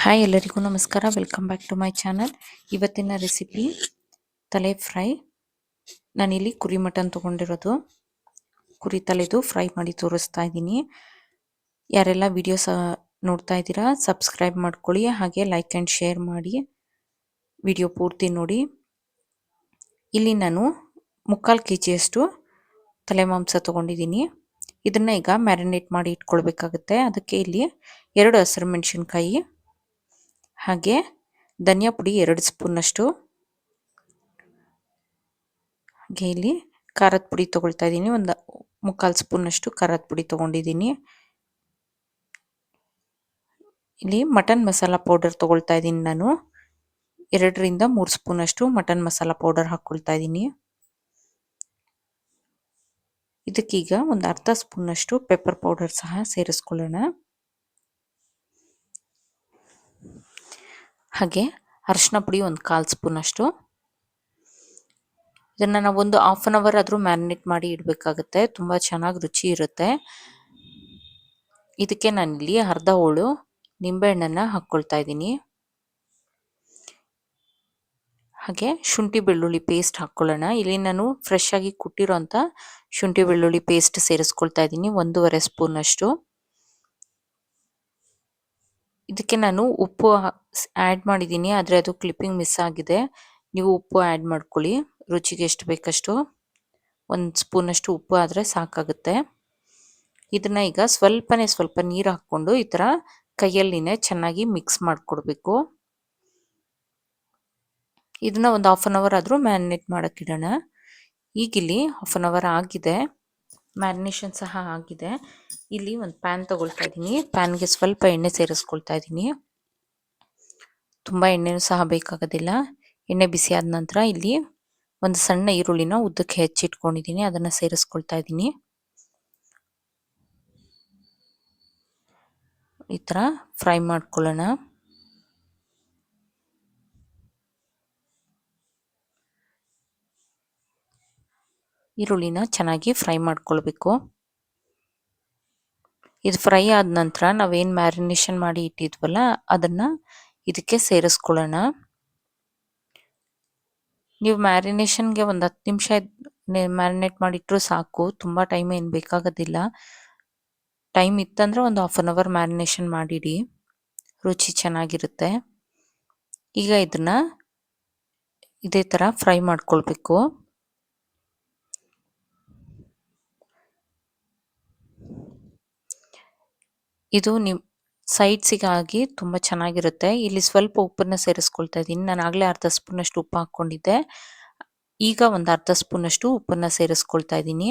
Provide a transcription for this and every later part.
Hi ಎಲ್ಲರಿಗೂ ನಮಸ್ಕಾರ. Welcome back to my channel. ಇವತ್ತಿನ ರೆಸಿಪಿ ತಲೆ ಫ್ರೈ. ನಾನಿಲ್ಲಿ ಕುರಿ ಮಟನ್ ತೊಗೊಂಡಿರೋದು, ಕುರಿ ತಲೆದು ಫ್ರೈ ಮಾಡಿ ತೋರಿಸ್ತಾ ಇದ್ದೀನಿ. ಯಾರೆಲ್ಲ ವಿಡಿಯೋಸ್ ನೋಡ್ತಾ ಇದ್ದೀರಾ ಸಬ್ಸ್ಕ್ರೈಬ್ ಮಾಡ್ಕೊಳ್ಳಿ, ಹಾಗೆ ಲೈಕ್ ಆ್ಯಂಡ್ ಶೇರ್ ಮಾಡಿ, ವಿಡಿಯೋ ಪೂರ್ತಿ ನೋಡಿ. ಇಲ್ಲಿ ನಾನು 3/4 kg ತಲೆ ಮಾಂಸ ತೊಗೊಂಡಿದ್ದೀನಿ. ಇದನ್ನು ಈಗ ಮ್ಯಾರಿನೇಟ್ ಮಾಡಿ ಇಟ್ಕೊಳ್ಬೇಕಾಗುತ್ತೆ. ಅದಕ್ಕೆ ಇಲ್ಲಿ 2 ಹಸಿರು ಮೆಣಸಿನ್ಕಾಯಿ, ಹಾಗೆ ಧನಿಯಾ ಪುಡಿ 2 ಸ್ಪೂನಷ್ಟು, ಹಾಗೆ ಇಲ್ಲಿ ಖಾರದ ಪುಡಿ ತೊಗೊಳ್ತಾ ಇದ್ದೀನಿ. ಒಂದು 3/4 ಸ್ಪೂನಷ್ಟು ಖಾರದ ಪುಡಿ ತೊಗೊಂಡಿದ್ದೀನಿ. ಇಲ್ಲಿ ಮಟನ್ ಮಸಾಲ ಪೌಡರ್ ತೊಗೊಳ್ತಾ ಇದ್ದೀನಿ. ನಾನು 2 ರಿಂದ 3 ಸ್ಪೂನಷ್ಟು ಮಟನ್ ಮಸಾಲ ಪೌಡರ್ ಹಾಕ್ಕೊಳ್ತಾ ಇದ್ದೀನಿ. ಇದಕ್ಕೀಗ ಒಂದು ಅರ್ಧ ಸ್ಪೂನಷ್ಟು ಪೆಪ್ಪರ್ ಪೌಡರ್ ಸಹ ಸೇರಿಸ್ಕೊಳ್ಳೋಣ. ಹಾಗೆ ಅರಿಶಿನ ಪುಡಿ ಒಂದು 1/4 ಸ್ಪೂನಷ್ಟು. ಇದನ್ನು ನಾವು ಒಂದು 1/2 ಅವರ್ ಆದರೂ ಮ್ಯಾರಿನೇಟ್ ಮಾಡಿ ಇಡಬೇಕಾಗುತ್ತೆ, ತುಂಬ ಚೆನ್ನಾಗಿ ರುಚಿ ಇರುತ್ತೆ. ಇದಕ್ಕೆ ನಾನಿಲ್ಲಿ ಅರ್ಧ ಹೋಳು ನಿಂಬೆಹಣ್ಣನ್ನು ಹಾಕ್ಕೊಳ್ತಾ ಇದ್ದೀನಿ. ಹಾಗೆ ಶುಂಠಿ ಬೆಳ್ಳುಳ್ಳಿ ಪೇಸ್ಟ್ ಹಾಕ್ಕೊಳ್ಳೋಣ. ಇಲ್ಲಿ ನಾನು ಫ್ರೆಶ್ ಆಗಿ ಕುಟ್ಟಿರೋಂಥ ಶುಂಠಿ ಬೆಳ್ಳುಳ್ಳಿ ಪೇಸ್ಟ್ ಸೇರಿಸ್ಕೊಳ್ತಾ ಇದ್ದೀನಿ, 1.5 ಸ್ಪೂನಷ್ಟು. ಇದಕ್ಕೆ ನಾನು ಉಪ್ಪು ಆ್ಯಡ್ ಮಾಡಿದ್ದೀನಿ, ಆದರೆ ಅದು ಕ್ಲಿಪ್ಪಿಂಗ್ ಮಿಸ್ ಆಗಿದೆ. ನೀವು ಉಪ್ಪು ಆ್ಯಡ್ ಮಾಡ್ಕೊಳ್ಳಿ, ರುಚಿಗೆ ಎಷ್ಟು ಬೇಕಷ್ಟು. 1 ಸ್ಪೂನಷ್ಟು ಉಪ್ಪು ಆದರೆ ಸಾಕಾಗುತ್ತೆ. ಇದನ್ನು ಈಗ ಸ್ವಲ್ಪ ನೀರು ಹಾಕ್ಕೊಂಡು ಈ ಥರ ಕೈಯಲ್ಲಿನೇ ಚೆನ್ನಾಗಿ ಮಿಕ್ಸ್ ಮಾಡಿಕೊಡ್ಬೇಕು. ಇದನ್ನು ಒಂದು 1/2 ಅವರ್ ಆದರೂ ಮ್ಯಾರಿನೇಟ್ ಮಾಡೋಕ್ಕಿಡೋಣ. ಈಗಿಲ್ಲಿ 1/2 ಅವರ್ ಆಗಿದೆ, ಮ್ಯಾರಿನೇಷನ್ ಸಹ ಆಗಿದೆ. ಇಲ್ಲಿ ಒಂದು ಪ್ಯಾನ್ ತೊಗೊಳ್ತಾ ಇದ್ದೀನಿ. ಪ್ಯಾನ್ಗೆ ಸ್ವಲ್ಪ ಎಣ್ಣೆ ಸೇರಿಸ್ಕೊಳ್ತಾ ಇದ್ದೀನಿ. ತುಂಬ ಎಣ್ಣೆನೂ ಸಹ ಬೇಕಾಗೋದಿಲ್ಲ. ಎಣ್ಣೆ ಬಿಸಿ ಆದ ನಂತರ ಇಲ್ಲಿ ಒಂದು ಸಣ್ಣ ಈರುಳ್ಳಿನ ಉದ್ದಕ್ಕೆ ಹೆಚ್ಚಿಟ್ಕೊಂಡಿದ್ದೀನಿ, ಅದನ್ನು ಸೇರಿಸ್ಕೊಳ್ತಾ ಇದ್ದೀನಿ. ಈ ಥರ ಫ್ರೈ ಮಾಡ್ಕೊಳ್ಳೋಣ. ಈರುಳ್ಳಿನ ಚೆನ್ನಾಗಿ ಫ್ರೈ ಮಾಡ್ಕೊಳ್ಬೇಕು. ಇದು ಫ್ರೈ ಆದ ನಂತರ ನಾವೇನು ಮ್ಯಾರಿನೇಷನ್ ಮಾಡಿ ಇಟ್ಟಿದ್ವಲ್ಲ ಅದನ್ನು ಇದಕ್ಕೆ ಸೇರಿಸ್ಕೊಳ್ಳೋಣ. ನೀವು ಮ್ಯಾರಿನೇಷನ್ಗೆ ಒಂದು 10 ನಿಮಿಷ ಮ್ಯಾರಿನೇಟ್ ಮಾಡಿಟ್ರೂ ಸಾಕು, ತುಂಬ ಟೈಮ್ ಏನು ಬೇಕಾಗೋದಿಲ್ಲ. ಟೈಮ್ ಇತ್ತಂದರೆ ಒಂದು 1/2 ಅವರ್ ಮ್ಯಾರಿನೇಷನ್ ಮಾಡಿಡಿ, ರುಚಿ ಚೆನ್ನಾಗಿರುತ್ತೆ. ಈಗ ಇದನ್ನು ಇದೇ ಥರ ಫ್ರೈ ಮಾಡ್ಕೊಳ್ಬೇಕು. ಇದು ನಿಮ್ಮ ಸೈಡ್ಸಿಗಾಗಿ ತುಂಬ ಚೆನ್ನಾಗಿರುತ್ತೆ. ಇಲ್ಲಿ ಸ್ವಲ್ಪ ಉಪ್ಪನ್ನು ಸೇರಿಸ್ಕೊಳ್ತಾ ಇದ್ದೀನಿ. ನಾನು ಆಗಲೇ ಅರ್ಧ ಸ್ಪೂನಷ್ಟು ಉಪ್ಪು ಹಾಕ್ಕೊಂಡಿದ್ದೆ, ಈಗ ಒಂದು ಅರ್ಧ ಸ್ಪೂನಷ್ಟು ಉಪ್ಪನ್ನು ಸೇರಿಸ್ಕೊಳ್ತಾ ಇದ್ದೀನಿ.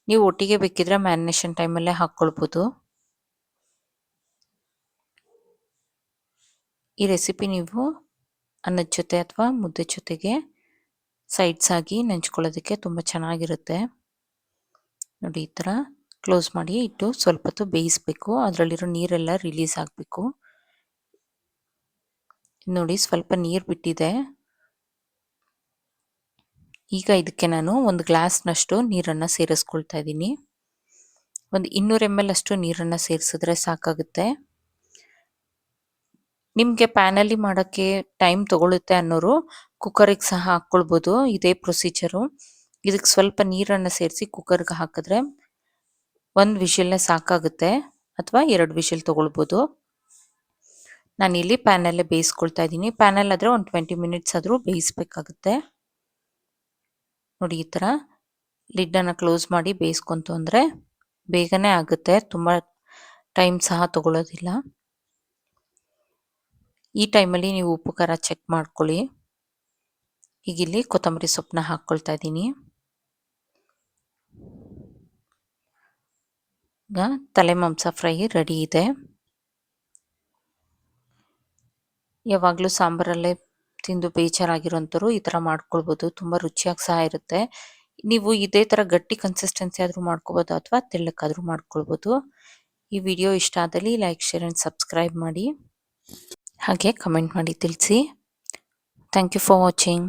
ನೀವು ಒಟ್ಟಿಗೆ ಬೇಕಿದ್ರೆ ಮ್ಯಾರಿನೇಷನ್ ಟೈಮಲ್ಲೇ ಹಾಕ್ಕೊಳ್ಬೋದು. ಈ ರೆಸಿಪಿ ನೀವು ಅನ್ನದ ಜೊತೆ ಅಥವಾ ಮುದ್ದೆ ಜೊತೆಗೆ ಸೈಡ್ಸ್ ಆಗಿ ನೆಂಚ್ಕೊಳ್ಳೋದಕ್ಕೆ ತುಂಬ ಚೆನ್ನಾಗಿರುತ್ತೆ. ನೋಡಿ, ಈ ಥರ ಕ್ಲೋಸ್ ಮಾಡಿ ಇಟ್ಟು ಸ್ವಲ್ಪ ಹೊತ್ತು ಬೇಯಿಸಬೇಕು. ಅದರಲ್ಲಿರೋ ನೀರೆಲ್ಲ ರಿಲೀಸ್ ಆಗಬೇಕು. ನೋಡಿ, ಸ್ವಲ್ಪ ನೀರು ಬಿಟ್ಟಿದೆ. ಈಗ ಇದಕ್ಕೆ ನಾನು ಒಂದು ಗ್ಲಾಸ್ನಷ್ಟು ನೀರನ್ನು ಸೇರಿಸ್ಕೊಳ್ತಾ ಇದ್ದೀನಿ. ಒಂದು 200 ml ಅಷ್ಟು ನೀರನ್ನು ಸೇರಿಸಿದ್ರೆ ಸಾಕಾಗುತ್ತೆ. ನಿಮಗೆ ಪ್ಯಾನಲ್ಲಿ ಮಾಡೋಕ್ಕೆ ಟೈಮ್ ತೊಗೊಳುತ್ತೆ ಅನ್ನೋರು ಕುಕ್ಕರಿಗೆ ಸಹ ಹಾಕ್ಕೊಳ್ಬೋದು, ಇದೇ ಪ್ರೊಸೀಜರು. ಇದಕ್ಕೆ ಸ್ವಲ್ಪ ನೀರನ್ನು ಸೇರಿಸಿ ಕುಕ್ಕರ್ಗೆ ಹಾಕಿದ್ರೆ 1 ವಿಷಿಲ್ನೇ ಸಾಕಾಗುತ್ತೆ, ಅಥವಾ 2 ವಿಷಿಲ್ ತೊಗೊಳ್ಬೋದು. ನಾನಿಲ್ಲಿ ಪ್ಯಾನಲ್ಲೇ ಬೇಯಿಸ್ಕೊಳ್ತಾ ಇದ್ದೀನಿ. ಪ್ಯಾನಲ್ಲಾದರೆ ಒಂದು 20 ಮಿನಿಟ್ಸ್ ಆದರೂ ಬೇಯಿಸಬೇಕಾಗುತ್ತೆ. ನೋಡಿ, ಈ ಥರ ಲಿಡ್ಡನ್ನು ಕ್ಲೋಸ್ ಮಾಡಿ ಬೇಯಿಸ್ಕೊಂತು ಅಂದರೆ ಬೇಗನೆ ಆಗುತ್ತೆ, ತುಂಬ ಟೈಮ್ ಸಹ ತೊಗೊಳ್ಳೋದಿಲ್ಲ. ಈ ಟೈಮಲ್ಲಿ ನೀವು ಉಪ್ಪು ಖಾರ ಚೆಕ್ ಮಾಡ್ಕೊಳ್ಳಿ. ಈಗಿಲ್ಲಿ ಕೊತ್ತಂಬರಿ ಸೊಪ್ಪನ್ನ ಹಾಕ್ಕೊಳ್ತಾ ಇದ್ದೀನಿ. ಈಗ ತಲೆ ಮಾಂಸ ಫ್ರೈ ರೆಡಿ ಇದೆ. ಯಾವಾಗಲೂ ಸಾಂಬಾರಲ್ಲೇ ತಿಂದು ಬೇಜಾರಾಗಿರೋಂಥವ್ರು ಈ ಥರ ಮಾಡ್ಕೊಳ್ಬೋದು, ತುಂಬ ರುಚಿಯಾಗಿ ಸಹ ಇರುತ್ತೆ. ನೀವು ಇದೇ ಥರ ಗಟ್ಟಿ ಕನ್ಸಿಸ್ಟೆನ್ಸಿ ಆದರೂ ಮಾಡ್ಕೊಬೋದು, ಅಥವಾ ತೆಳ್ಳಕ್ಕಾದರೂ ಮಾಡ್ಕೊಳ್ಬೋದು. ಈ ವಿಡಿಯೋ ಇಷ್ಟ ಆದಲ್ಲಿ ಲೈಕ್, ಶೇರ್ ಆ್ಯಂಡ್ ಸಬ್ಸ್ಕ್ರೈಬ್ ಮಾಡಿ, ಹಾಗೆ ಕಮೆಂಟ್ ಮಾಡಿ ತಿಳಿಸಿ. Thank you for watching.